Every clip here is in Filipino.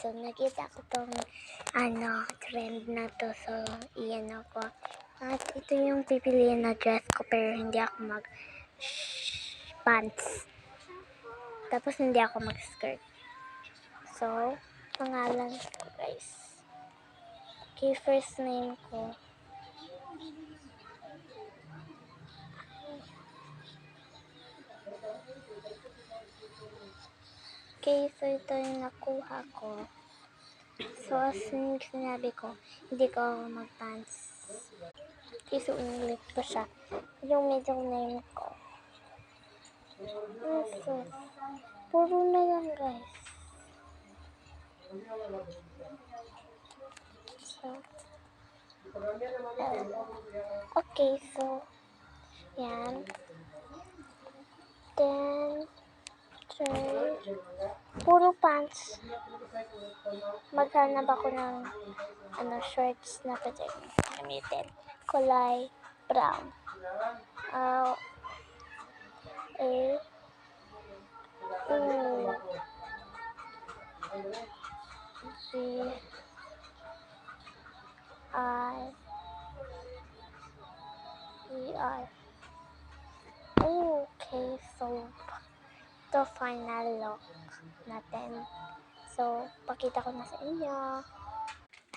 So, nakita ko tong trend na to. So, iyan ako. At ito yung pipiliin na dress ko pero hindi ako pants. Tapos hindi ako mag-skirt. So, pangalan ko guys. Okay, first name ko. Okay, so ito yung nakuha ko. So, as sinabi ko, hindi ko mag-pants. Okay, so ulit ko siya. Yung middle name ko. So, puro na yan, guys. So, okay, so, yan. Then, puro pants. Maghanap ako ng shorts na pwede gamitin. Kulay brown. A-U-G-I-E-R. Okay, so ito final look natin. So, pakita ko na sa inyo.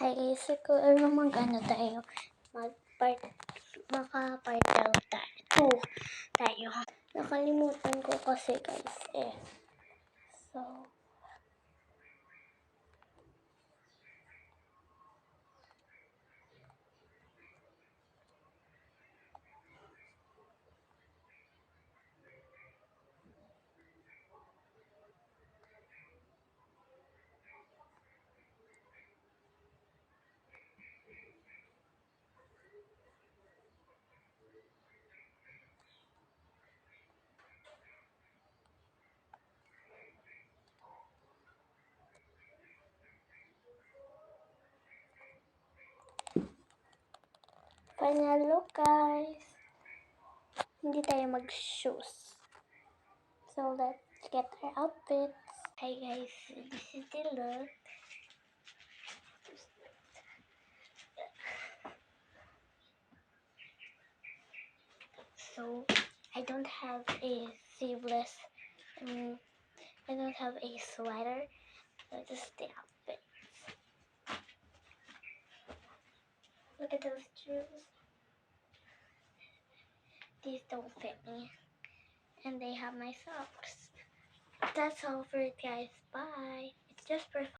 Hi guys, so tayo. Maka-part out tayo. Nakalimutan ko kasi guys So, final look guys. Hindi tayo mag-shoes. So, let's get our outfits. Hi guys, this is the look. So, I don't have a sleeveless, I don't have a sweater, so just the outfits. Look at those shoes. These don't fit me. And they have my socks. That's all for it guys. Bye. It's just for